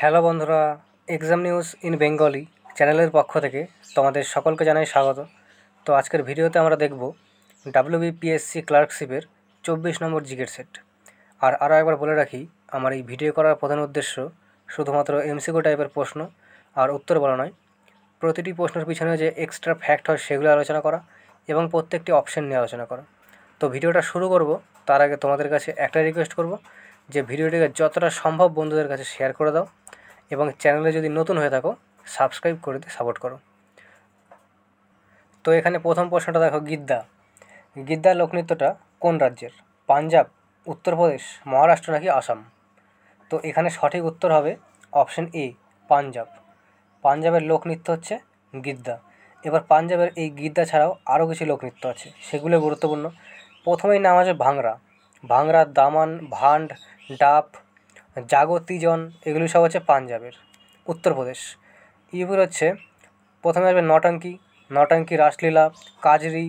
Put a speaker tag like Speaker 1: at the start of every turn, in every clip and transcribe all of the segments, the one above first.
Speaker 1: Hello বন্ধুরা, exam news in Bengali চ্যানেলের পক্ষ থেকে তোমাদের সকলকে জানাই স্বাগত। তো আজকের ভিডিওতে আমরা দেখব ডাব্লিউবিপিএসসি ক্লার্কশিপের 24 নম্বর জিকের সেট। আর আরও একবার বলে রাখি, আমার এই ভিডিও করার প্রধান উদ্দেশ্য শুধুমাত্র এমসিকিউ টাইপের প্রশ্ন আর উত্তর বলা নয়, প্রতিটি প্রশ্নের পিছনে যে এক্সট্রা ফ্যাক্ট হয় সেগুলো আলোচনা করা এবং প্রত্যেকটি অপশন নিয়ে আলোচনা করা। তো ভিডিওটা শুরু করব তার আগে তোমাদের কাছে একটা রিকোয়েস্ট করব যে ভিডিওটিকে যতটা সম্ভব বন্ধুদের কাছে শেয়ার করে দাও এবং চ্যানেলে যদি নতুন হয়ে থাকো সাবস্ক্রাইব করে দিয়ে সাপোর্ট করো। তো এখানে প্রথম প্রশ্নটা দেখো, গিদ্দা লোকনৃত্যটা কোন রাজ্যের? পাঞ্জাব, উত্তরপ্রদেশ, মহারাষ্ট্র নাকি আসাম? তো এখানে সঠিক উত্তর হবে অপশন এ, পাঞ্জাব। পাঞ্জাবের লোকনৃত্য হচ্ছে গিদ্দা। এবার পাঞ্জাবের এই গিদ্দা ছাড়াও আরও কিছু লোকনৃত্য আছে, সেগুলো গুরুত্বপূর্ণ। প্রথমেই নাম আছে ভাংড়া, দামান, ভান্ড, ডাব, জাগতিজন, এগুলি সব হচ্ছে পাঞ্জাবের। উত্তরপ্রদেশ, ইউপির হচ্ছে প্রথমে আসবে নটাঙ্কি, রাসলীলা, কাজরি,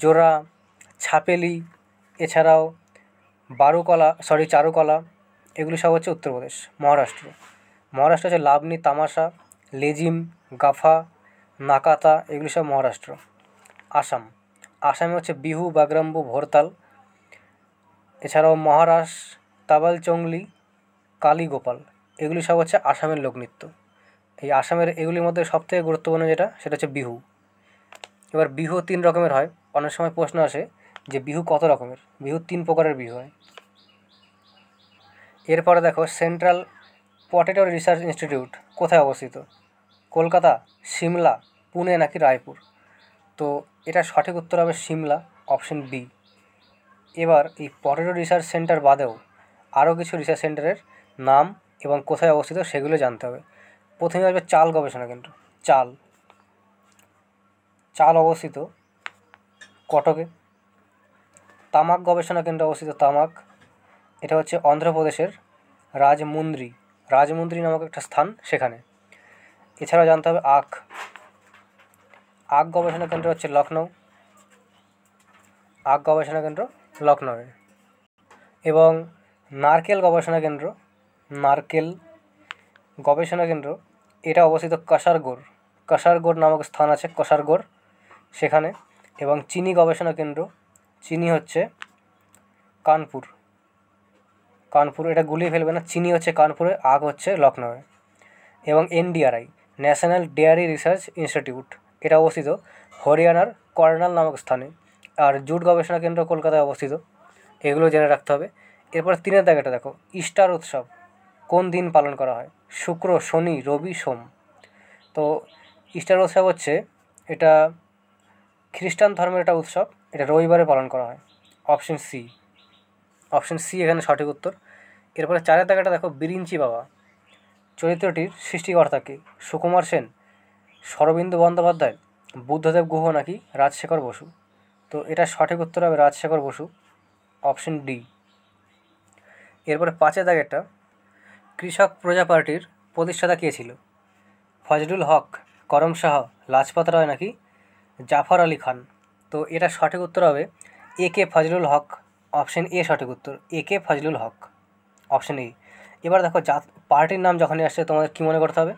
Speaker 1: জোড়া, ছাপেলি, এছাড়াও চারুকলা, এগুলি সব হচ্ছে উত্তরপ্রদেশ। মহারাষ্ট্র হচ্ছে লাবণী, তামাশা, লেজিম, গাফা, নাকাতা, এগুলি সব মহারাষ্ট্র। আসামে হচ্ছে বিহু, বাগরাম্বু, ভোরতাল, এছাড়াও মহারাস, তাবাল চংলি, কালীগোপাল, এগুলি সব হচ্ছে আসামের লোকনৃত্য। এই আসামের এগুলির মধ্যে সবথেকে গুরুত্বপূর্ণ যেটা, সেটা হচ্ছে বিহু। এবার বিহু 3 রকমের হয়। অনেক সময় প্রশ্ন আসে যে বিহু কত রকমের? বিহু 3 প্রকারের বিহু হয়। এরপরে দেখো, সেন্ট্রাল পটেটো রিসার্চ ইনস্টিটিউট কোথায় অবস্থিত? কলকাতা, সিমলা, পুনে নাকি রায়পুর? তো এটা সঠিক উত্তর হবে সিমলা, অপশন বি। এবার এই পটেটো রিসার্চ সেন্টার বাদেও আরও কিছু রিসার্চ সেন্টারের নাম এবং কোথায় অবস্থিত সেগুলো জানতে হবে। প্রথমে আসবে চাল গবেষণা কেন্দ্র। চাল অবস্থিত কটকে। তামাক গবেষণা কেন্দ্র অবস্থিত এটা হচ্ছে অন্ধ্রপ্রদেশের রাজমুন্দ্রি নামক একটা স্থান, সেখানে। এছাড়াও জানতে হবে আখ গবেষণা কেন্দ্র হচ্ছে লখনউয়ে। এবং নারকেল গবেষণা কেন্দ্র এটা অবস্থিত কাসারগোড় নামক স্থান আছে, সেখানে। এবং চিনি গবেষণা কেন্দ্র, চিনি হচ্ছে কানপুর, এটা গুলিয়ে ফেলবে না, চিনি হচ্ছে কানপুরে, আখ হচ্ছে লখনউয়ে। এবং এনডিআরআই, ন্যাশনাল ডেয়ারি রিসার্চ ইনস্টিটিউট, এটা অবস্থিত হরিয়ানার কর্নাল নামক স্থানে। আর জুট গবেষণা কেন্দ্র কলকাতায় অবস্থিত। এগুলো জেনে রাখতে হবে। এরপর 3 দাগেটা দেখো, ইস্টার উৎসব কোন দিন পালন করা হয়? শুক্র, শনি, রবি, সোম? তো ইস্টার উৎসব হচ্ছে এটা খ্রিস্টান ধর্মের একটা উৎসব, এটা রবিবারে পালন করা হয়। অপশন সি এখানে সঠিক উত্তর। এরপরে 4 দাগেটা দেখো, বিরিঞ্চি বাবা চরিত্রটির সৃষ্টিকর্তাকে? সুকুমার সেন, শরদিন্দু বন্দ্যোপাধ্যায়, বুদ্ধদেব গুহ নাকি রাজশেখর বসু? তো এটা সঠিক উত্তর হবে রাজশেখর বসু, অপশন ডি। এরপরে 5 দাগেরটা, কৃষক প্রজা পার্টির প্রতিষ্ঠাতা কে ছিল? ফজলুল হক, করম শাহ, লাজপত রায় নাকি জাফর আলী খান? তো এটা সঠিক উত্তর হবে এ কে ফজলুল হক, অপশন এ সঠিক উত্তর, এ কে ফজলুল হক, অপশন এ। এবার দেখো, পার্টির নাম যখনই আসছে তোমাদের কী মনে করতে হবে?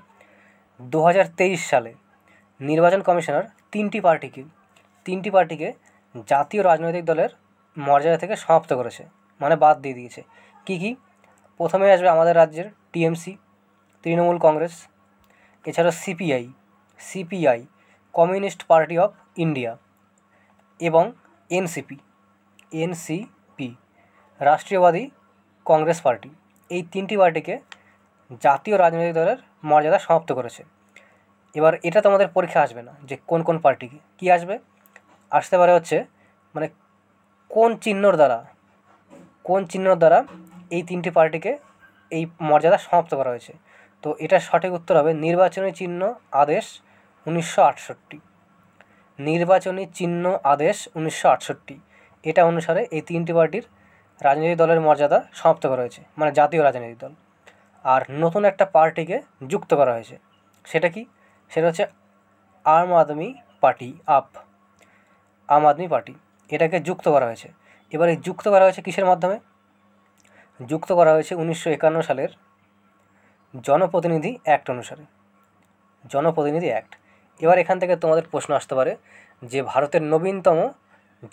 Speaker 1: 2023 সালে নির্বাচন কমিশনার 3টি পার্টিকে জাতীয় রাজনৈতিক দলের মর্যাদা থেকে সমাপ্ত করেছে, মানে বাদ দিয়ে দিয়েছে। কি? প্রথমে আসবে আমাদের রাজ্যের টিএমসি, তৃণমূল কংগ্রেস, এছাড়া CPI, communist party of India, এবং এনসিপি, রাষ্ট্রীয়বাদী কংগ্রেস পার্টি। এই 3টি পার্টিকে জাতীয় রাজনৈতিক দলের মর্যাদা সমাপ্ত করেছে। এবার এটা তোমাদের পরীক্ষা আসবে না যে কোন পার্টিকে, কী আসতে পারে হচ্ছে মানে কোন চিহ্নর দ্বারা এই 3টি পার্টিকে এই মর্যাদা সমাপ্ত করা হয়েছে। তো এটা সঠিক উত্তর হবে নির্বাচনী চিহ্ন আদেশ 1968। নির্বাচনী চিহ্ন আদেশ 1968, এটা অনুসারে এই 3টি পার্টির রাজনৈতিক দলের মর্যাদা সমাপ্ত করা হয়েছে, মানে জাতীয় রাজনৈতিক দল। আর নতুন একটা পার্টিকে যুক্ত করা হয়েছে, সেটা হচ্ছে আম আদমি পার্টি, এটাকে যুক্ত করা হয়েছে। এবার এই যুক্ত করা হয়েছে কিসের মাধ্যমে? যুক্ত করা হয়েছে 1951 সালের জনপ্রতিনিধি অ্যাক্ট অনুসারে, জনপ্রতিনিধি অ্যাক্ট। এবার এখান থেকে তোমাদের প্রশ্ন আসতে পারে যে ভারতের নবীনতম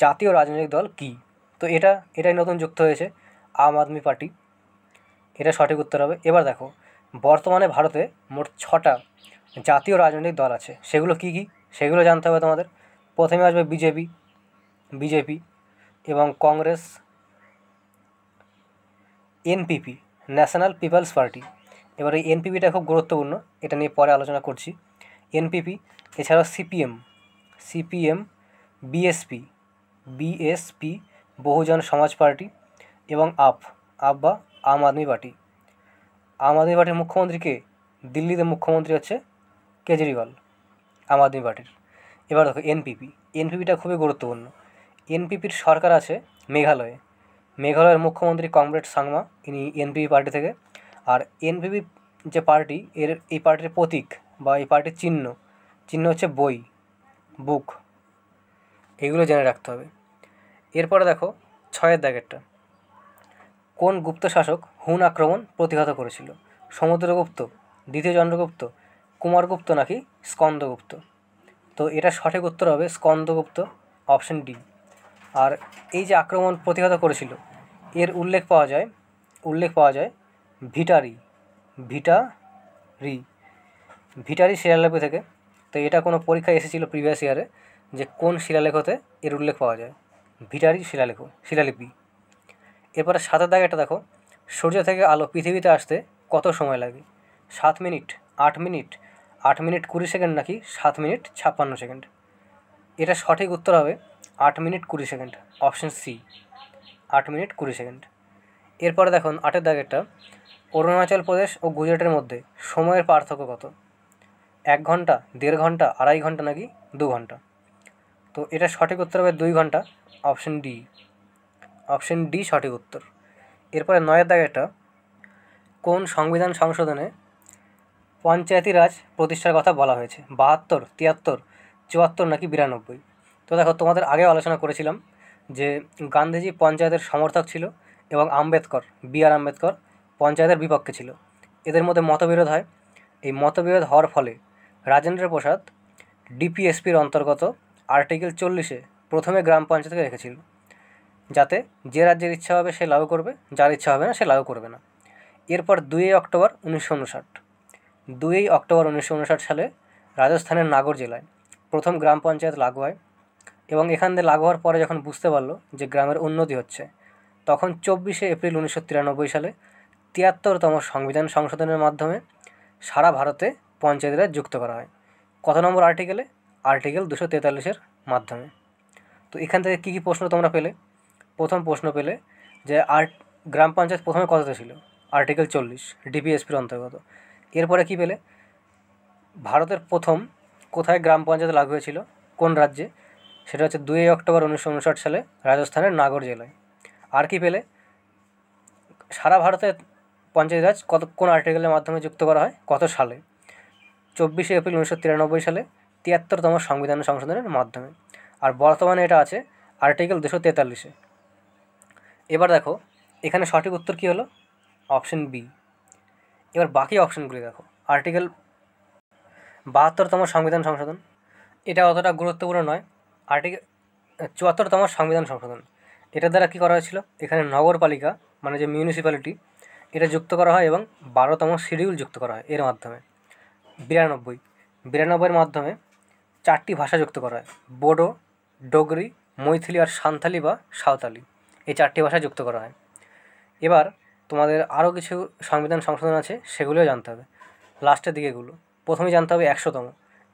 Speaker 1: জাতীয় রাজনৈতিক দল কী? তো এটাই নতুন যুক্ত হয়েছে, আম আদমি পার্টি। এটা সঠিক উত্তর হবে। এবার দেখো, বর্তমানে ভারতে মোট 6টা জাতীয় রাজনৈতিক দল আছে, সেগুলো কী কী সেগুলো জানতে হবে তোমাদের। প্রথমে আসবে বিজেপি এবং Congress, NPP national people's party. এবার এই এনপিপিটা খুব গুরুত্বপূর্ণ, এটা নিয়ে পরে আলোচনা করছি। এনপিপি, এছাড়াও সিপিএম, বিএসপি বহুজন সমাজ পার্টি এবং আপ বা আম আদমি পার্টি। আম আদমি পার্টির মুখ্যমন্ত্রী কে? দিল্লিতে মুখ্যমন্ত্রী হচ্ছে কেজরিওয়াল, আম আদমি পার্টির। এবার দেখো এনপিপিটা খুবই গুরুত্বপূর্ণ। এনপিপির সরকার আছে মেঘালয়ের মুখ্যমন্ত্রী কমরেড সাংমা, ইনি এনপিপি পার্টি থেকে। আর এনপিপি যে পার্টি, এই পার্টির প্রতীক বা এই পার্টির চিহ্ন হচ্ছে বুক। এগুলো জেনে রাখতে হবে। এরপরে দেখো 6-এর দাগেরটা, কোন গুপ্ত শাসক হুন আক্রমণ প্রতিহত করেছিল? সমুদ্রগুপ্ত, দ্বিতীয় চন্দ্রগুপ্ত, কুমারগুপ্ত নাকি স্কন্দগুপ্ত? তো এটা সঠিক উত্তর হবে স্কন্দগুপ্ত, অপশন ডি। আর এই যে আক্রমণ প্রতিহত করেছিল, এর উল্লেখ পাওয়া যায় ভিটারি শিলালিপি থেকে। তো এটা কোনো পরীক্ষায় এসেছিল প্রিভিয়াস ইয়ারে, যে কোন শিলালেখতে এর উল্লেখ পাওয়া যায়, ভিটারি শিলালিপি। এরপরে 7-এর দাগেরটা দেখো, সূর্য থেকে আলো পৃথিবীতে আসতে কত সময় লাগে? 7 মিনিট, 8 মিনিট, 8 মিনিট 20 সেকেন্ড নাকি 7 মিনিট 56 সেকেন্ড? এটা সঠিক উত্তর হবে 8 minute 20 second, option C, 8 minute 20 second. এরপরে দেখুন 8-এর দাগেরটা, অরুণাচল প্রদেশ ও গুজরাটের মধ্যে সময়ের পার্থক্য কত? 1 ঘন্টা, 1.5 ঘন্টা, 2.5 ঘন্টা নাকি 2 ঘন্টা? তো এটা সঠিক উত্তর হবে 2 ঘন্টা, অপশন ডি সঠিক উত্তর। এরপরে 9-এর দাগেরটা, কোন সংবিধান সংশোধনে পঞ্চায়েতি রাজ প্রতিষ্ঠার কথা বলা হয়েছে? 72, 73, 74 নাকি 92? তো দেখো, তোমাদের আগেও আলোচনা করেছিলাম যে গান্ধীজি পঞ্চায়েতের সমর্থক ছিল এবং বি.আর. আম্বেদকর পঞ্চায়েতের বিপক্ষে ছিল। এদের মধ্যে মতবিরোধ হয়। এই মতবিরোধ হওয়ার ফলে রাজেন্দ্র প্রসাদ ডিপিএসপির অন্তর্গত আর্টিকেল 40-এ প্রথমে গ্রাম পঞ্চায়েতকে রেখেছিল, যাতে যে রাজ্যের ইচ্ছা হবে সে লাগু করবে, যার ইচ্ছা হবে না সে লাগু করবে না। এরপর 2 অক্টোবর 1959 সালে রাজস্থানের নাগর জেলায় প্রথম গ্রাম পঞ্চায়েত লাগু হয় এবং এখান থেকে লাগু হওয়ার পরে যখন বুঝতে পারলো যে গ্রামের উন্নতি হচ্ছে, তখন 24 এপ্রিল 1993 সালে 73তম সংবিধান সংশোধনের মাধ্যমে সারা ভারতে পঞ্চায়েতিরাজ যুক্ত করা হয়। কত নম্বর আর্টিকেলে? আর্টিকেল 243-এর মাধ্যমে। তো এখান থেকে কী কী প্রশ্ন তোমরা পেলে? প্রথম প্রশ্ন পেলে যে গ্রাম পঞ্চায়েত প্রথমে কততে ছিল? আর্টিকেল 40, ডিপিএসপির অন্তর্গত। এরপরে কী পেলে? ভারতের প্রথম কোথায় গ্রাম পঞ্চায়েত লাগু হয়েছিল, কোন রাজ্যে? সেটা হচ্ছে 2 অক্টোবর 1959 সালে রাজস্থানের নাগর জেলায়। আর কি পেলে? সারা ভারতে পঞ্চায়েত রাজ কোন আর্টিকেলের মাধ্যমে যুক্ত করা হয়, কত সালে? 24 এপ্রিল 1993 সালে 73তম সংবিধান সংশোধনের মাধ্যমে। আর বর্তমানে এটা আছে আর্টিকেল 243-এ। এবার দেখো, এখানে সঠিক উত্তর কী হলো? Option B. এবার বাকি অপশনগুলি দেখো। আর্টিকেল 72তম সংবিধান সংশোধন, এটা অতটা গুরুত্বপূর্ণ নয়। আর্টিকেল 74তম সংবিধান সংশোধন, এটার দ্বারা কী করা হয়েছিল? এখানে নগরপালিকা মানে যে মিউনিসিপ্যালিটি, এটা যুক্ত করা হয় এবং 12তম শিডিউল যুক্ত করা হয় এর মাধ্যমে। 92-এর মাধ্যমে 4টি ভাষা যুক্ত করা হয়, বোডো, ডোগরি, মৈথিলি আর সান্থালি বা সাঁওতালি, এই 4টি ভাষা যুক্ত করা হয়। এবার তোমাদের আরও কিছু সংবিধান সংশোধন আছে, সেগুলোও জানতে হবে। লাস্টের দিকেগুলো প্রথমেই জানতে হবে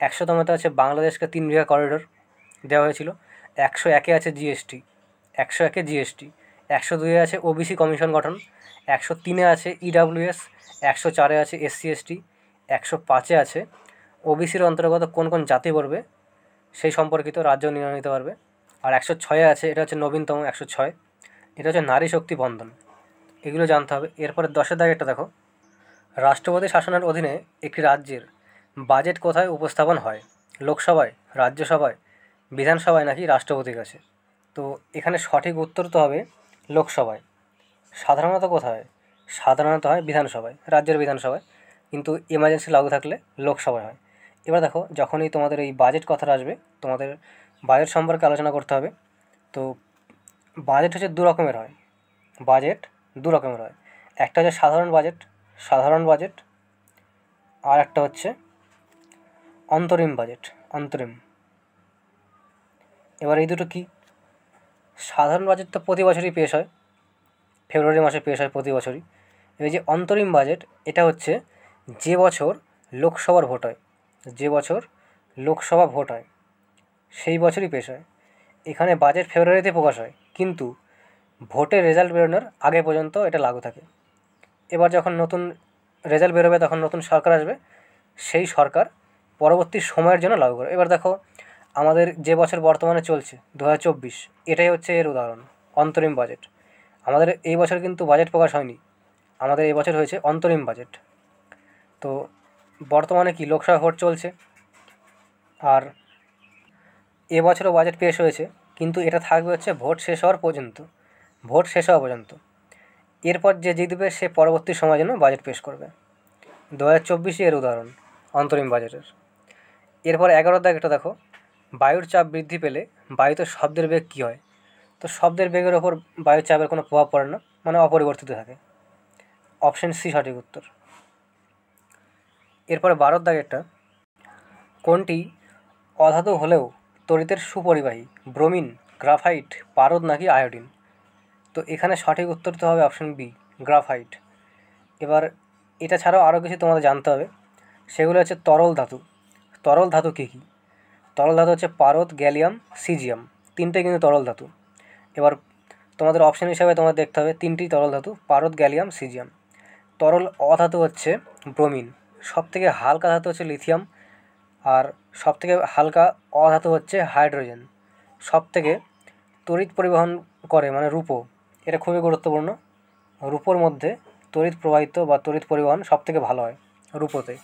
Speaker 1: 100তমতে আছে বাংলাদেশকে 3 বিঘা করিডোর দেওয়া হয়েছিল। 101-এ আছে জিএসটি, 102-এ আছে ওবিসি কমিশন গঠন, 103-এ আছে ইডাব্লিউএস, 104-এ আছে SC/ST, 105-এ আছে ওবিসির অন্তর্গত কোন কোন জাতি পড়বে সেই সম্পর্কিত রাজ্য নির্ণয় নিতে পারবে। আর 106-এ আছে, এটা হচ্ছে নবীনতম 106, এটা হচ্ছে নারী শক্তি বন্ধন। এগুলো জানতে হবে। এরপরে 10-এর দাগেরটা দেখো, রাষ্ট্রপতি শাসনের অধীনে একটি রাজ্যের বাজেট কোথায় উপস্থাপন হয়? লোকসভায়, রাজ্যসভায়, বিধানসভায় নাকি রাষ্ট্রপতির কাছে? তো এখানে সঠিক উত্তর তো হবে লোকসভায়। সাধারণত কোথায়? সাধারণত হয় বিধানসভায়, রাজ্যের বিধানসভায়। কিন্তু এমার্জেন্সি লাগু থাকলে লোকসভায় হয়। এবার দেখো, যখনই তোমাদের এই বাজেট কথাটা আসবে, তোমাদের বাজেট সম্পর্কে আলোচনা করতে হবে। তো বাজেট হচ্ছে দু রকমের হয়। বাজেট দু রকমের হয়, একটা হচ্ছে সাধারণ বাজেট, আর একটা হচ্ছে অন্তরিম বাজেট, অন্তরিম। এবার এই দুটো কি? সাধারণ বাজেট তো প্রতি বছরই পেশ হয়, ফেব্রুয়ারি মাসে পেশ হয় প্রতি বছরই। এই যে অন্তরিম বাজেট, এটা হচ্ছে যে বছর লোকসভার ভোট হয়, যে বছর লোকসভা ভোট হয় সেই বছরই পেশ হয়। এখানে বাজেট ফেব্রুয়ারিতে প্রকাশ হয়, কিন্তু ভোটের রেজাল্ট বেরোনোর আগে পর্যন্ত এটা লাগু থাকে। এবার যখন নতুন রেজাল্ট বেরোবে, তখন নতুন সরকার আসবে, সেই সরকার পরবর্তী সময়ের জন্য লাগু করে। এবার দেখো, আমাদের যে বছর বর্তমানে চলছে 2024, এটাই হচ্ছে এর উদাহরণ, অন্তরিম বাজেট। আমাদের এই বছর কিন্তু বাজেট প্রকাশ হয়নি, আমাদের এই বছর হয়েছে অন্তরিম বাজেট। তো বর্তমানে কি লোকসভা ভোট চলছে, আর এবছরও বাজেট পেশ হয়েছে, কিন্তু এটা থাকবে হচ্ছে ভোট শেষ হওয়ার পর্যন্ত, ভোট শেষ হওয়া পর্যন্ত। এরপর যে জিতবে সে পরবর্তী সময়ের জন্য বাজেট পেশ করবে। 2024 এর উদাহরণ অন্তরিম বাজেটের। এরপর 11 দাগটা দেখো, বায়ুর চাপ বৃদ্ধি পেলে বায়ুতে শব্দের বেগ কী হয়? তো শব্দের বেগের ওপর বায়ুর চাপের কোনো প্রভাব পড়ে না, মানে অপরিবর্তিত থাকে। অপশন সি সঠিক উত্তর। এরপরে 12 দাগেরটা, কোনটি অধাতু হলেও তড়িতের সুপরিবাহী? ব্রোমিন, গ্রাফাইট, পারদ নাকি আয়োডিন? তো এখানে সঠিক উত্তর তো হবে অপশন বি, গ্রাফাইট। এবার এটা ছাড়াও আরও কিছু তোমাদের জানতে হবে, সেগুলো হচ্ছে তরল ধাতু। তরল ধাতু কী কী? তরল ধাতু হচ্ছে পারদ, গ্যালিয়াম, সিজিয়াম, তিনটে কিন্তু তরল ধাতু। এবার তোমাদের অপশন হিসাবে তোমাদের দেখতে হবে তিনটি তরল ধাতু, পারদ, গ্যালিয়াম, সিজিয়াম। তরল অধাতু হচ্ছে ব্রোমিন, সবথেকে হালকা ধাতু হচ্ছে লিথিয়াম, আর সবথেকে হালকা অধাতু হচ্ছে হাইড্রোজেন। সবথেকে তড়িৎ পরিবহন করে মানে রূপো, এটা খুবই গুরুত্বপূর্ণ। রূপোর মধ্যে তড়িৎ প্রবাহিত বা তড়িৎ পরিবহন সবথেকে ভালো হয় রূপোতে।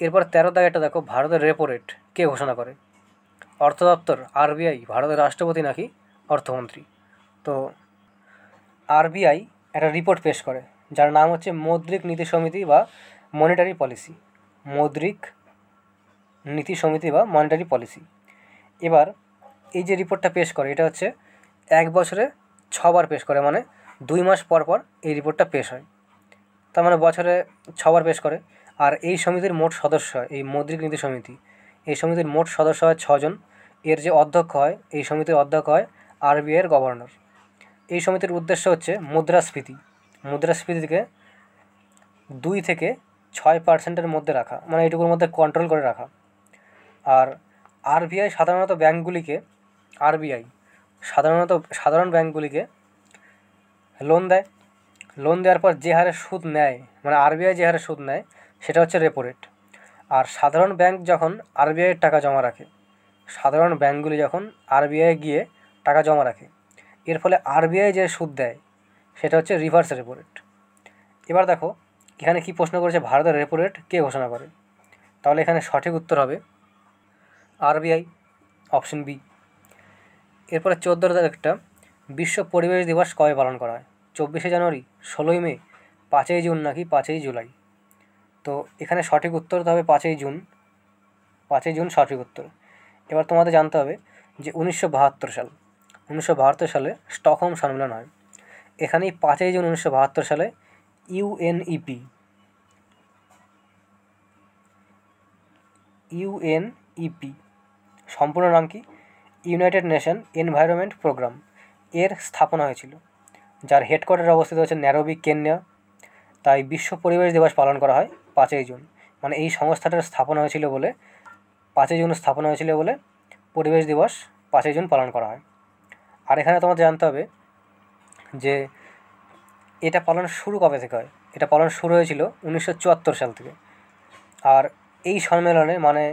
Speaker 1: এরপর 13 দাগেরটা দেখো, ভারতের রেপো রেট কে ঘোষণা করে? অর্থ দপ্তর, আরবিআই, ভারতের রাষ্ট্রপতি নাকি অর্থমন্ত্রী? তো আরবিআই একটা রিপোর্ট পেশ করে, যার নাম হচ্ছে মৌদ্রিক নীতি সমিতি বা মনিটারি পলিসি, মৌদ্রিক নীতি সমিতি বা মনিটারি পলিসি। এবার এই যে রিপোর্টটা পেশ করে, এটা হচ্ছে 1 বছরে 6 বার পেশ করে, মানে 2 মাস পর পর এই রিপোর্টটা পেশ হয়। তার মানে বছরে 6 বার পেশ করে। আর এই সমিতির মোট সদস্য হয়, এই মৌদ্রিক নীতি সমিতি, এই সমিতির মোট সদস্য হয় 6 জন। এর যে অধ্যক্ষ হয়, এই সমিতির অধ্যক্ষ হয় আরবিআইয়ের গভর্নর। এই সমিতির উদ্দেশ্য হচ্ছে মুদ্রাস্ফীতি, মুদ্রাস্ফীতিকে 2 থেকে 6% মধ্যে রাখা, মানে এইটুকুর মধ্যে কন্ট্রোল করে রাখা। আর আরবিআই সাধারণত ব্যাঙ্কগুলিকে, আরবিআই সাধারণ ব্যাঙ্কগুলিকে লোন দেয়। লোন দেওয়ার পর যে হারে সুদ নেয়, মানে আরবিআই যে হারে সুদ নেয়, সেটা হচ্ছে রেপো রেট। আর সাধারণ ব্যাংক যখন আরবিআইয়ের টাকা জমা রাখে, সাধারণ ব্যাঙ্কগুলি যখন আরবিআই গিয়ে টাকা জমা রাখে, এর ফলে আরবিআই যে সুদ দেয় সেটা হচ্ছে রিভার্স রেপো রেট। এবার দেখো এখানে কী প্রশ্ন করেছে, ভারতের রেপো রেট কে ঘোষণা করে? তাহলে এখানে সঠিক উত্তর হবে আরবিআই, অপশন বি। এরপরে 14 একটা, বিশ্ব পরিবেশ দিবস কবে পালন করা হয়? 24শে জানুয়ারি, 16ই মে, 5ই জুন নাকি 5ই জুলাই? তো এখানে সঠিক উত্তর হবে 5ই জুন, 5ই জুন সঠিক উত্তর। এবার তোমাদের জানতে হবে যে 1972 সালে স্টকহোম সম্মেলন হয়। এখানেই 5ই জুন 1972 সালে ইউএনইপি সম্পূর্ণ নাম কি? ইউনাইটেড নেশন এনভায়রনমেন্ট প্রোগ্রাম, এর স্থাপনা হয়েছিল, যার হেডকোয়ার্টার অবস্থিত হচ্ছে ন্যারোবি, কেনিয়া। তাই বিশ্ব পরিবেশ দিবস পালন করা হয় 5ই জুন, মানে এই সংস্থাটার স্থাপনা হয়েছিল বলে, 5ই জুন স্থাপনা হয়েছিল বলে পরিবেশ দিবস 5ই জুন পালন করা হয়। আর এখানে তোমাদের জানতে হবে যে এটা পালন শুরু কবে থেকে হয়। এটা পালন শুরু হয়েছিল 1974 সাল থেকে। আর এই সম্মেলনে, মানে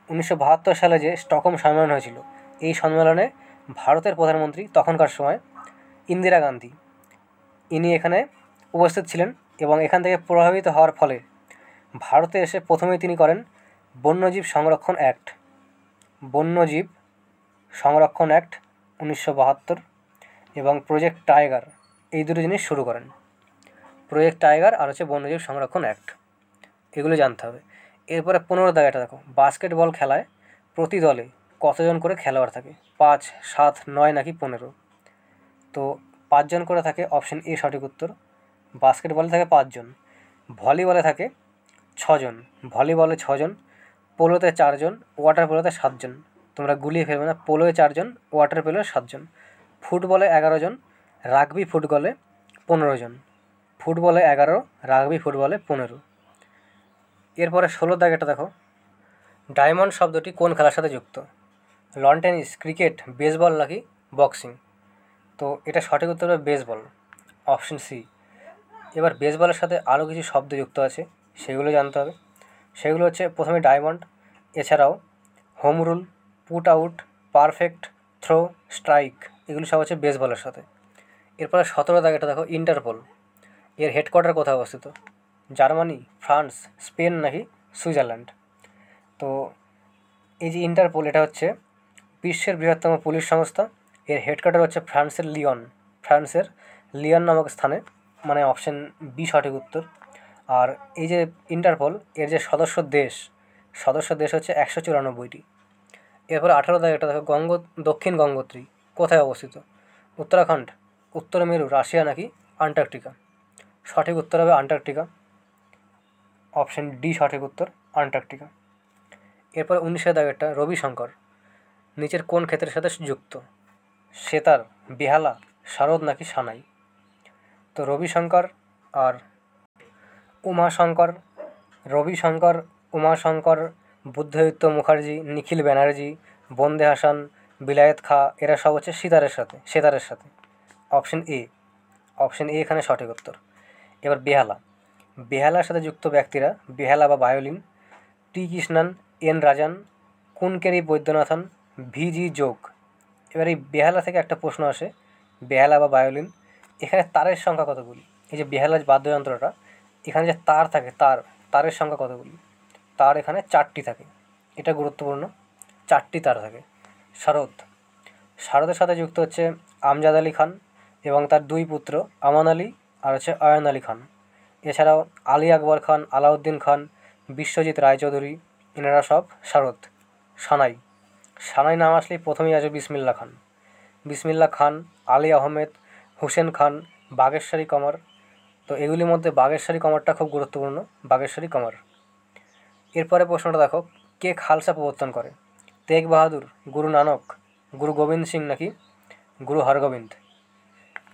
Speaker 1: 1972 সালে যে স্টকহোম সম্মেলন হয়েছিল, এই সম্মেলনে ভারতের প্রধানমন্ত্রী তখনকার সময় ইন্দিরা গান্ধী, ইনি এখানে উপস্থিত ছিলেন। এবং এখান থেকে প্রভাবিত হওয়ার ফলে ভারতে এসে প্রথমেই তিনি করেন বন্যজীব সংরক্ষণ অ্যাক্ট, বন্যজীব সংরক্ষণ অ্যাক্ট 1972, এবং প্রজেক্ট টাইগার, এই দুটো জিনিস শুরু করেন। প্রজেক্ট টাইগার আর হচ্ছে বন্যজীব সংরক্ষণ অ্যাক্ট, এগুলো জানতে হবে। এরপরে 15 দাগেটা দেখো, বাস্কেটবল খেলায় প্রতি দলে কতজন করে খেলোয়াড় থাকে? 5, 7, 9 নাকি 15? তো 5 জন করে থাকে, অপশন এ সঠিক উত্তর। বাস্কেটবলে থাকে 5 জন, ভলিবলে থাকে 6 জন, ভলিবলে 6 জন, পোলোতে 4 জন, ওয়াটার পোলোতে 7 জন। তোমরা গুলিয়ে ফেলবে না, পোলোয় 4 জন, ওয়াটার পোলোয় 7 জন। ফুটবলে 11 জন, রাগবি ফুটবলে 15 জন। ফুটবলে 11, রাগবি ফুটবলে 15। এরপরে 16 দাগেটা দেখো, ডায়মন্ড শব্দটি কোন খেলার সাথে যুক্ত? লন টেনিস, ক্রিকেট, বেসবল নাকি বক্সিং? তো এটা সঠিক উত্তর হবে বেসবল, অপশন সি। এবার বেসবলের সাথে আরও কিছু শব্দ যুক্ত আছে, সেগুলো জানতে হবে। সেগুলো হচ্ছে প্রথমে ডায়মন্ড, এছাড়াও home rule, put out, perfect, throw, strike, এগুলো সব হচ্ছে বেসবলের সাথে। এরপরে 17 দাগেটা দেখো, ইন্টারপোল, এর হেডকোয়ার্টার কোথায় অবস্থিত? জার্মানি, ফ্রান্স, স্পেন নাকি সুইজারল্যান্ড? তো এই যে ইন্টারপোল, এটা হচ্ছে বিশ্বের বৃহত্তম পুলিশ সংস্থা। এর হেডকোয়ার্টার হচ্ছে ফ্রান্সের লিয়ন নামক স্থানে, মানে অপশন বি সঠিক উত্তর। আর এই যে ইন্টারপোল, এর যে সদস্য দেশ হচ্ছে 194টি। এরপর 18 দাগেটা দেখো, দক্ষিণ গঙ্গোত্রী কোথায় অবস্থিত? উত্তরাখণ্ড, উত্তর মেরু, রাশিয়া নাকি আন্টার্কটিকা? সঠিক উত্তর হবে আন্টার্কটিকা, অপশন ডি সঠিক উত্তর, আন্টার্কটিকা। এরপর 19 দাগেরটা, রবিশঙ্কর নিচের কোন ক্ষেত্রের সাথে যুক্ত? সেতার, বেহালা, শারদ নাকি সানাই? তো রবিশঙ্কর আর উমাশঙ্কর, রবিশঙ্কর, উমাশঙ্কর, বুদ্ধদত্ত মুখার্জি, নিখিল ব্যানার্জি, বন্দে হাসান, বিলায়েত খাঁ, এরা সব হচ্ছে সেতারের সাথে। অপশন এ এখানে সঠিক উত্তর। এবার বেহালার সাথে যুক্ত ব্যক্তিরা, বেহালা বা ভায়োলিন, টি কৃষ্ণন, এন রাজান, কুনকেরি বৈদ্যনাথন, ভিজি যোগ। এবার এই বেহালা থেকে একটা প্রশ্ন আসে, বেহালা বা ভায়োলিন, এখানে তারের সংখ্যা কতগুলি? এই যে বেহালা বাদ্যযন্ত্রটা, এখানে যে তার থাকে, তারের সংখ্যা কতগুলি? তার এখানে 4টি থাকে, এটা গুরুত্বপূর্ণ, 4টি তার থাকে। শারদের সাথে যুক্ত হচ্ছে আমজাদ আলী খান এবং তার 2 পুত্র আমান আলী আর হচ্ছে আয়ন আলী খান। এছাড়াও আলী আকবর খান, আলাউদ্দিন খান, বিশ্বজিৎ রায়চৌধুরী, এনারা সব শারদ। সানাই নাম আসলেই প্রথমেই আসবে বিসমিল্লা খান, আলী আহমেদ, হুসেন খান, বাগেশ্বরী কমর। তো এগুলির মধ্যে বাগেশ্বরী কমরটা খুব গুরুত্বপূর্ণ, বাগেশ্বরী কমর। এরপরে প্রশ্নটা দেখো, কে খালসা প্রবর্তন করে? তেগ বাহাদুর, গুরু নানক, গুরু গোবিন্দ সিং নাকি গুরু হরগোবিন্দ?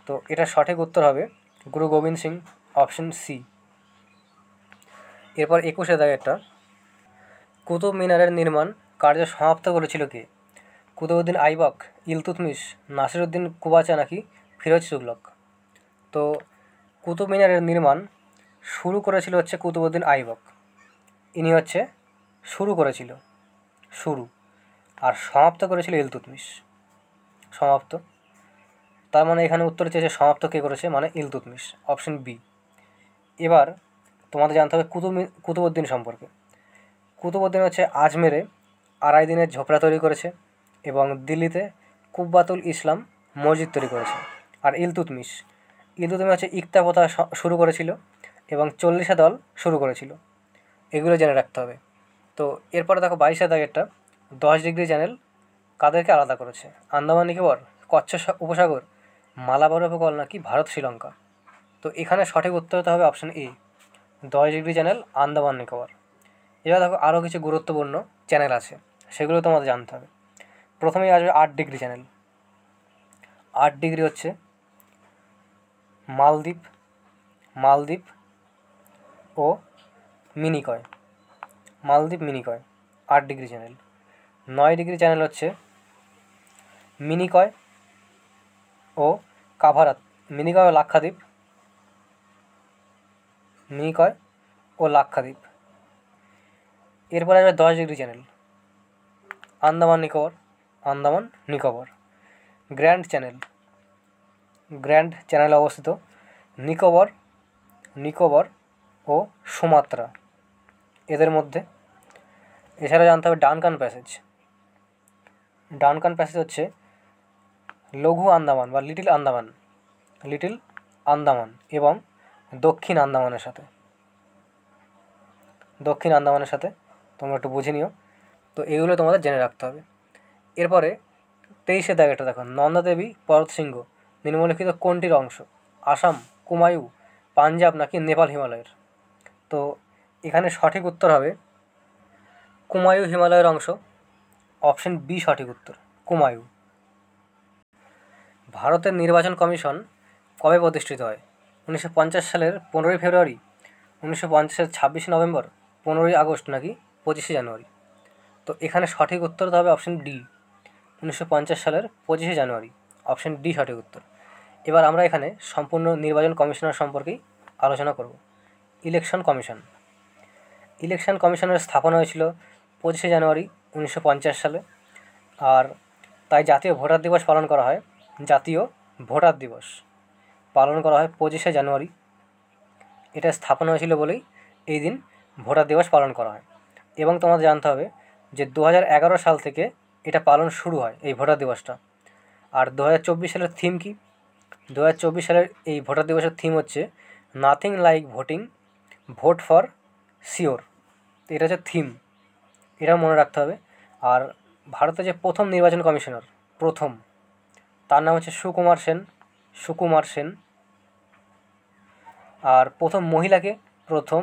Speaker 1: তো এটা সঠিক উত্তর হবে গুরু গোবিন্দ সিং, অপশন সি। এরপর 21 দাগেরটা, কুতুব মিনারের নির্মাণ কার্য সমাপ্ত করেছিল কে? কুতুবউদ্দিন আইবক, ইলতুৎমিশ, নাসিরউদ্দিন কুবাচা নাকি ফিরোজ তুগলক? তো কুতুব মিনারের নির্মাণ শুরু করেছিল হচ্ছে কুতুবউদ্দিন আইবক, ইনি হচ্ছে শুরু, আর সমাপ্ত করেছিল ইলতুৎমিশ। তার মানে এখানে উত্তর চেয়েছে সমাপ্ত কে করেছে, মানে ইলতুৎমিশ, অপশন বি। এবার তোমাদের জানতে হবে কুতুবউদ্দিন সম্পর্কে। কুতুবউদ্দিন হচ্ছে আজমেরে 2.5 দিনের ঝোপড়া তৈরি করেছে এবং দিল্লিতে কুব্বাতুল ইসলাম মসজিদ তৈরি করেছে। আর ইলতুৎমিশ হচ্ছে ইকতা প্রথা শুরু করেছিল এবং 40 দল শুরু করেছিল, এগুলো জেনে রাখতে হবে। তো এরপরে দেখো 22 দাগেরটা, 10 ডিগ্রি চ্যানেল কাদেরকে আলাদা করেছে? আন্দামান নিকোবর, কচ্ছ উপসাগর, মালাবার উপকূল নাকি ভারত শ্রীলঙ্কা? তো এখানে সঠিক উত্তর হতে হবে option A, 10 degree channel Andaman Nicobar. এবার দেখো আরও কিছু গুরুত্বপূর্ণ চ্যানেল আছে, সেগুলো তোমাদের জানতে হবে। প্রথমেই আসবে 8 ডিগ্রি চ্যানেল। 8 ডিগ্রি হচ্ছে মালদ্বীপ ও Minicoy, 8 degree channel. 9 degree channel হচ্ছে মিনিকয় ও কাভারাত, মিনিকয় ও লাক্ষাদ্বীপ। এরপরে আসবে 10 degree channel, Andaman Nicobar. Grand চ্যানেলে অবস্থিত নিকোবর ও সুমাত্রা, এদের মধ্যে। এছাড়া জানতে হবে ডানকান প্যাসেজ হচ্ছে লঘু আন্দামান বা লিটিল আন্দামান এবং দক্ষিণ আন্দামানের সাথে। দক্ষিণ আন্দামানের সাথে তোমরা একটু বুঝে নিও। তো এগুলো তোমাদের জেনে রাখতে হবে। এরপরে 23 দাগেটা দেখো, নন্দা দেবী পর্বতশৃঙ্গ নিম্নলিখিত কোনটির অংশ? আসাম, কুমায়ু, পাঞ্জাব নাকি নেপাল হিমালয়ের? তো এখানে সঠিক উত্তর হবে কুমায়ু হিমালয়ের অংশ। অপশন বি সঠিক উত্তর, কুমায়ু। ভারতের নির্বাচন কমিশন কবে প্রতিষ্ঠিত হয়? 1950 সালের 15ই ফেব্রুয়ারি, 1950 সালের 26 নভেম্বর, 15ই আগস্ট নাকি 25শে জানুয়ারি? তো এখানে সঠিক উত্তর হবে অপশন ডি, 1950 সালের 25শে জানুয়ারি। অপশন ডি সঠিক উত্তর। এবার আমরা এখানে সম্পূর্ণ নির্বাচন কমিশনার সম্পর্কেই আলোচনা করব। Election commission. ইলেকশন কমিশনের স্থাপনা হয়েছিল 25শে জানুয়ারি 1950 সালে। আর তাই জাতীয় ভোটার দিবস পালন করা হয়, জাতীয় ভোটার দিবস পালন করা হয় 25শে জানুয়ারি। এটা স্থাপনা হয়েছিল বলেই এই দিন ভোটার দিবস পালন করা হয়। এবং তোমাদের জানতে হবে যে 2011 সাল থেকে এটা পালন শুরু হয়, এই ভোটার দিবসটা। আর 2024 সালের থিম কি? 2024 সালের এই ভোটার দিবসের থিম হচ্ছে nothing like voting, vote for sure. তো এটা হচ্ছে থিম, এটাও মনে রাখতে হবে। আর ভারতের যে প্রথম নির্বাচন কমিশনার, প্রথম, তার নাম হচ্ছে সুকুমার সেন, সুকুমার সেন। আর প্রথম মহিলাকে, প্রথম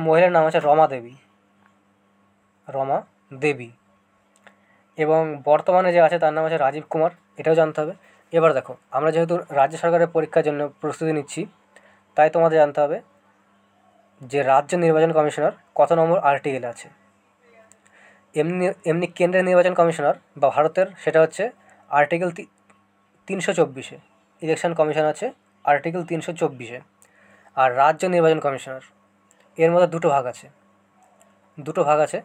Speaker 1: মহিলার নাম হচ্ছে রমা দেবী, রমা দেবী। এবং বর্তমানে যে আছে তার নাম হচ্ছে রাজীব কুমার, এটাও জানতে হবে। এবার দেখো, আমরা যেহেতু রাজ্য সরকারের পরীক্ষার জন্য প্রস্তুতি নিচ্ছি, তাই তোমাদের জানতে হবে যে রাজ্য নির্বাচন কমিশনার কত নম্বর আর্টিকেলে আছে। এমনি কেন্দ্রের নির্বাচন কমিশনার বা ভারতের, সেটা হচ্ছে আর্টিকেল 324-এ। ইলেকশন কমিশন আছে আর্টিকেল 324-এ। আর রাজ্য নির্বাচন কমিশনার, এর মধ্যে দুটো ভাগ আছে।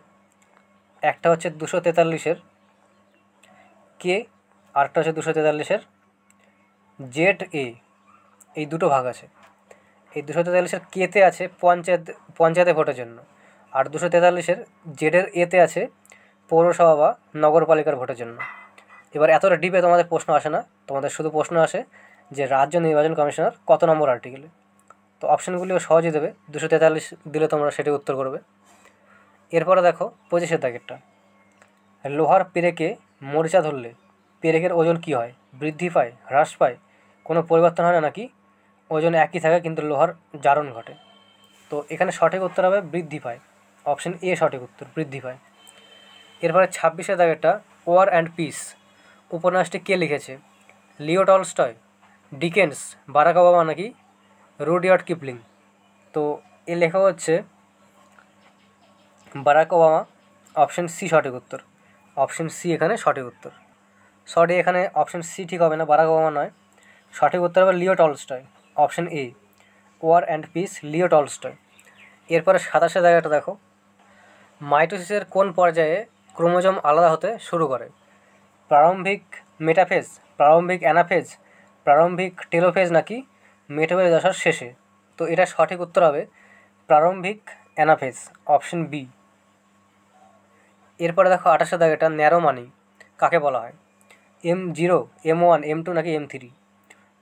Speaker 1: একটা হচ্ছে 243-এর কে, আরেকটা হচ্ছে 243-এর জেড এ। এই দুটো ভাগ আছে। এই 243-এর কেতে আছে পঞ্চায়েতে ভোটের জন্য, আর 243-এর জেডের এতে আছে পৌরসভা বা নগরপালিকার ভোটের জন্য। এবার এতটা ডিপে তোমাদের প্রশ্ন আসে না, তোমাদের শুধু প্রশ্ন আসে যে রাজ্য নির্বাচন কমিশনার কত নম্বর আর্টিকেলে। তো অপশানগুলিও সহজেই দেবে, 243 দিলে তোমরা সেটি উত্তর করবে। এরপরে দেখো 25 দাগেরটা, লোহার পেরেকে মরিচা ধরলে পেরেকের ওজন কী হয়? বৃদ্ধি পায়, হ্রাস পায়, কোনো পরিবর্তন হয় না, নাকি ওজন একই থাকে কিন্তু লোহার জারণ ঘটে? তো এখানে সঠিক উত্তর হবে বৃদ্ধি পায়। অপশন এ সঠিক উত্তর, বৃদ্ধি পায়। এরপরে 26 দাগেরটা, ওয়ার অ্যান্ড পিস উপন্যাসটি কে লিখেছে? Leo Tolstoy, Dickens, Barack Obama নাকি রুডিয়ার্ড কিপলিং? তো এর লেখা হচ্ছে বারাক ওবামা। অপশন সি সঠিক উত্তর, অপশন সি এখানে সঠিক উত্তর। সরি, এখানে অপশন সি ঠিক হবে না, বারাক ওবামা নয়, সঠিক উত্তর হবে Leo Tolstoy, option A, war and peace, Leo Tolstoy. এরপরে 27 জায়গাটা দেখো, মাইটোসিসের কোন পর্যায়ে ক্রোমোজোম আলাদা হতে শুরু করে? প্রারম্ভিক মেটাফেজ, প্রারম্ভিক অ্যানাফেজ, প্রারম্ভিক টেলোফেজ নাকি মেটাফেজ দশার শেষে? তো এটা সঠিক উত্তর হবে প্রারম্ভিক অ্যানাফেজ, অপশন বি। এরপরে দেখো 28 দাগেটা, ন্যারো মানি কাকে বলা হয়? M0, M1, M2 নাকি M3?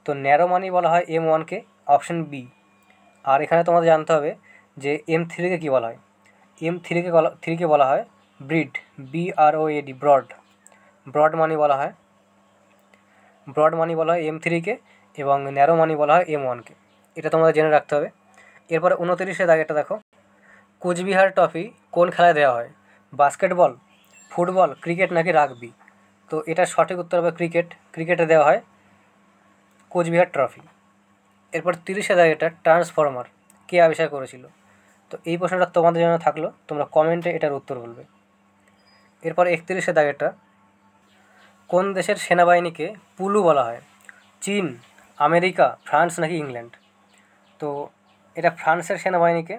Speaker 1: তো ন্যারো মানি বলা হয় M1-কে, অপশন বি। আর এখানে তোমাদের জানতে হবে যে M3-কে কী বলা হয়? M3-কে বলা হয় ব্রিড, BROAD, ব্রড, ব্রড মানি বলা হয়, ব্রড মানি বলা হয় M3-কে, এবং ন্যারো মানি বলা হয় M1-কে। এটা তোমাদের জেনে রাখতে হবে। এরপরে 29 দাগেটা দেখো, কোচবিহার ট্রফি কোন খেলায় দেওয়া হয়? বাস্কেটবল, ফুটবল, ক্রিকেট নাকি রাগবি? তো এটা সঠিক উত্তর হবে ক্রিকেট, ক্রিকেটে দেওয়া হয় কোচবিহার ট্রফি। এরপর 30 দাগেটা, ট্রান্সফরমার কে আবিষ্কার করেছিল? তো এই প্রশ্নটা তোমাদের জন্য থাকলো, তোমরা কমেন্টে এটার উত্তর বলবে। এরপর 31 দাগেটা, কোন দেশের সেনাবাহিনীকে পুলু বলা হয়? চীন, আমেরিকা, ফ্রান্স নাকি ইংল্যান্ড? তো এটা ফ্রান্সের সেনাবাহিনীকে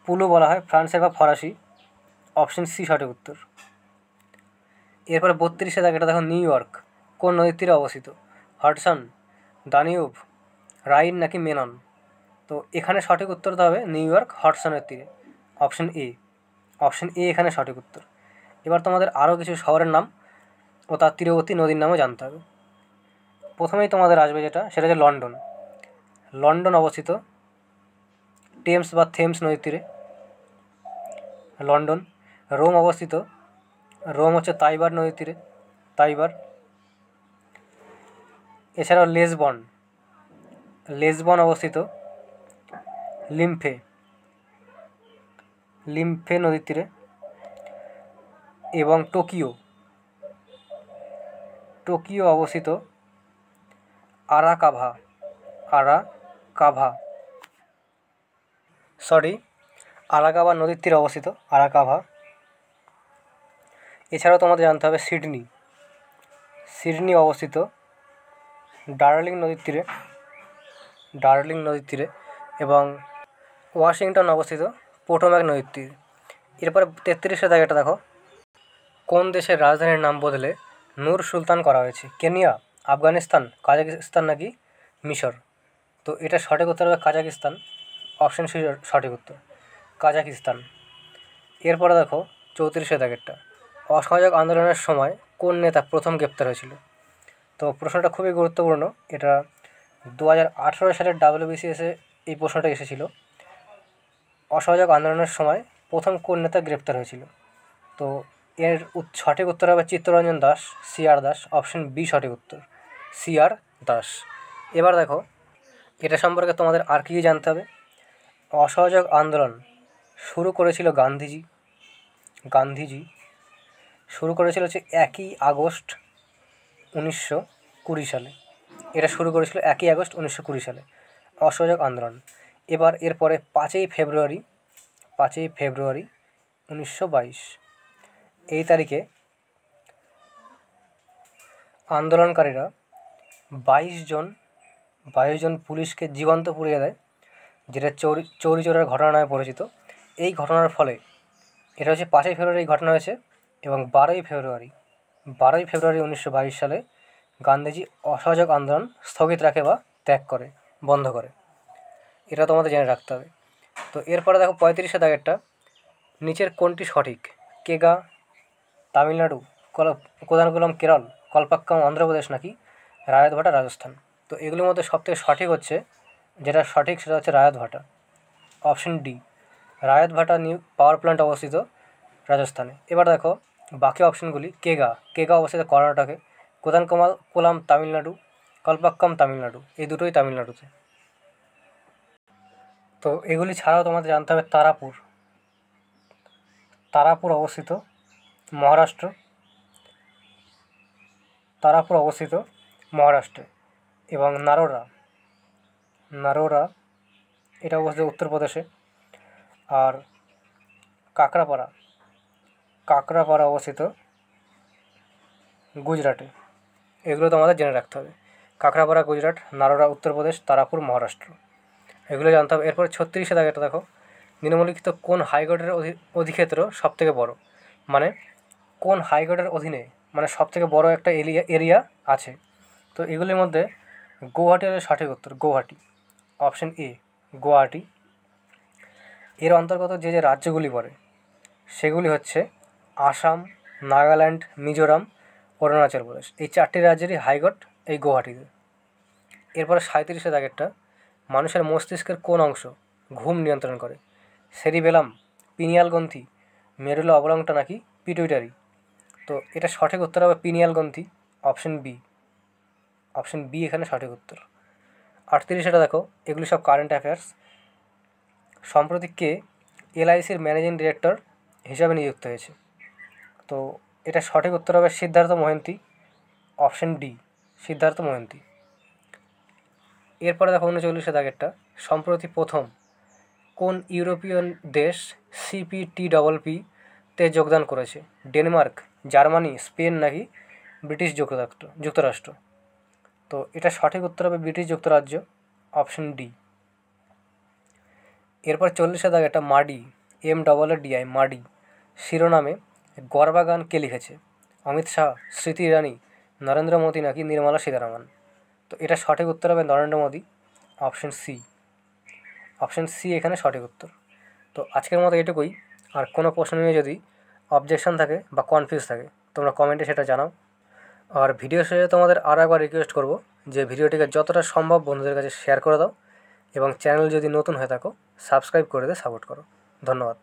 Speaker 1: পুলু বলা হয়, ফ্রান্সের বা ফরাসি, অপশন সি সঠিক উত্তর। এরপরে 32 দাগেটা দেখো, নিউ ইয়র্ক কোন নদীর তীরে অবস্থিত? হডসন, দানিউব, রাইন নাকি মেনন? তো এখানে সঠিক উত্তর হবে নিউ ইয়র্ক হডসনের তীরে, অপশন এ, অপশন এ এখানে সঠিক উত্তর। এবার তোমাদের আরও কিছু শহরের নাম ও তার তীরবর্তী নদীর নামও জানতে হবে। প্রথমেই তোমাদের আসবে যেটা, সেটা হচ্ছে লন্ডন। লন্ডন অবস্থিত টেমস বা থেমস নদীর তীরে, লন্ডন। রোম অবস্থিত, রোম হচ্ছে তাইবার নদীর তীরে, তাইবার। এছাড়াও লেসবন, লেসবন অবস্থিত লিম্ফে, লিম্ফে নদীর তীরে। এবং টোকিও, টোকিও অবস্থিত আরাকাভা, আরাকাভা, আরাকাভা নদীর তীরে অবস্থিত আরাকাভা। এছাড়াও তোমাদের জানতে হবে সিডনি, সিডনি অবস্থিত ডার্লিং নদীর তীরে, ডার্লিং নদীর তীরে। এবং ওয়াশিংটন অবস্থিত পোটোম্যাক নদীর তীরে। এরপরে 33 জায়গাটা দেখো, কোন দেশের রাজধানীর নাম বদলে নূর সুলতান করা হয়েছে? কেনিয়া, আফগানিস্তান, কাজাকিস্তান নাকি মিশর? তো এটা সঠিক উত্তর হবে কাজাকিস্তান, অপশন সি সঠিক উত্তর, কাজাকিস্তান। এরপরে দেখো 34 দাগেরটা, অসহযোগ আন্দোলনের সময় কোন নেতা প্রথম গ্রেপ্তার হয়েছিল? তো প্রশ্নটা খুবই গুরুত্বপূর্ণ। এটা 2018 সালের WBCS-এ এই প্রশ্নটা এসেছিল। অসহযোগ আন্দোলনের সময় প্রথম কোন নেতা গ্রেপ্তার হয়েছিল? তো এর সঠিক উত্তর হবে Chittaranjan Das, CR Das, option B সঠিক উত্তর, CR দাস। এবার দেখো এটা সম্পর্কে তোমাদের আর কী জানতে হবে। অসহযোগ আন্দোলন শুরু করেছিল গান্ধীজি, গান্ধীজি শুরু করেছিল হচ্ছে 1 আগস্ট 1920 সালে। এটা শুরু করেছিল 1 আগস্ট 1920 সালে অসহযোগ আন্দোলন। এবার এরপরে 5 ফেব্রুয়ারি, 5 ফেব্রুয়ারি 1922 এই তারিখে আন্দোলনকারীরা 22 জন পুলিশকে জীবন্ত পুড়িয়ে দেয়, যেটা চৌরি চৌরার ঘটনা নামে পরিচিত। এই ঘটনার ফলে এটা হচ্ছে 5 ফেব্রুয়ারি এই ঘটনা হয়েছে, এবং 12 ফেব্রুয়ারি 1922 সালে গান্ধীজি অসহযোগ আন্দোলন স্থগিত রাখে বা ত্যাগ করে, বন্ধ করে। এটা তোমাদের জেনে রাখতে হবে। তো এরপরে দেখো 35 দাগেরটা, নিচের কোনটি সঠিক? কেগা তামিলনাড়ু, কোদানকুলাম কেরল, কলপাক্কাম অন্ধ্রপ্রদেশ নাকি রায়তভাটা রাজস্থান? তো এগুলোর মধ্যে সবথেকে সঠিক হচ্ছে, যেটা সঠিক সেটা হচ্ছে Rawatbhata, option D, Rawatbhata new power plant অবস্থিত রাজস্থানে। এবার দেখো বাকি অপশনগুলি, কেগা, কেগা অবস্থিত কর্ণাটকে, কোদানকুলাম তামিলনাড়ু, কলপাক্কাম তামিলনাড়ু, এই দুটোই তামিলনাড়ুতে। তো এগুলি ছাড়াও তোমাদের জানতে হবে তারাপুর, তারাপুর অবস্থিত মহারাষ্ট্র, তারাপুর অবস্থিত মহারাষ্ট্রে। এবং নারোরা, নারোরা এটা অবস্থিত উত্তরপ্রদেশে। আর কাকরাপাড়া, কাকরাপাড়া অবস্থিত গুজরাটে। এগুলো তোমাদের জেনে রাখতে হবে। কাকরাপাড়া গুজরাট, নারোরা উত্তরপ্রদেশ, তারাপুর মহারাষ্ট্র, এগুলো জানতে হবে। এরপর 36 দাগেরটা দেখো, নিম্নলিখিত কোন হাইকোর্টের অধিক্ষেত্র সবথেকে বড়? মানে কোন হাইকোর্টের অধীনে মানে সবথেকে বড় একটা এরিয়া আছে? তো এগুলির মধ্যে গৌহাটি হলো সঠিক উত্তর, গৌহাটি, অপশন এ গৌহাটি। এর অন্তর্গত যে যে রাজ্যগুলি পড়ে সেগুলি হচ্ছে আসাম, নাগাল্যান্ড, মিজোরাম, অরুণাচল প্রদেশ। এই 4টি রাজ্যেরই হাইকোর্ট এই গৌহাটিতে। এরপরে 37 দাগেরটা, মানুষের মস্তিষ্কের কোন অংশ ঘুম নিয়ন্ত্রণ করে? সেরিবেলাম, পিনিয়াল গ্রন্থি, মেরুলা অবলংটা নাকি পিটুইটারি? তো এটা সঠিক উত্তর হবে পিনিয়াল গ্রন্থি, অপশন বি, অপশন বি এখানে সঠিক উত্তর। 38 দেখো, এগুলি সব কারেন্ট অ্যাফেয়ার্স। সম্প্রতি কে LICর ম্যানেজিং ডিরেক্টর হিসাবে নিযুক্ত হয়েছে? তো এটা সঠিক উত্তর হবে সিদ্ধার্থ মহান্তি, অপশন ডি, সিদ্ধার্থ মহান্তি। এরপরে দেখো 39 দাগেরটা, সম্প্রতি প্রথম কোন ইউরোপীয় দেশ CPTPP-তে যোগদান করেছে? ডেনমার্ক, জার্মানি, স্পেন নাকি ব্রিটিশ যুক্তরাষ্ট্র? তো এটা সঠিক উত্তর হবে ব্রিটিশ যুক্তরাজ্য, অপশন ডি। এরপর 40 দাগেরটা, মাডি, MAADI, মাডি শিরোনামে গরবা গান কে লিখেছে? অমিত শাহ, স্মৃতি ইরানি, নরেন্দ্র মোদী নাকি নির্মলা সীতারামন? তো এটা সঠিক উত্তর হবে Narendra Modi, option C, option C এখানে সঠিক উত্তর। তো আজকের মতো এটুকুই। আর কোনো প্রশ্ন নিয়ে যদি অবজেকশন থাকে বা কনফিউজ থাকে তোমরা কমেন্টে সেটা জানাও। আর ভিডিও শেষে তোমাদের আরও একবার রিকোয়েস্ট করব যে ভিডিওটিকে যতটা সম্ভব বন্ধুদের কাছে শেয়ার করে দাও এবং চ্যানেল যদি নতুন হয়ে থাকো সাবস্ক্রাইব করে দিয়ে সাপোর্ট করো। ধন্যবাদ।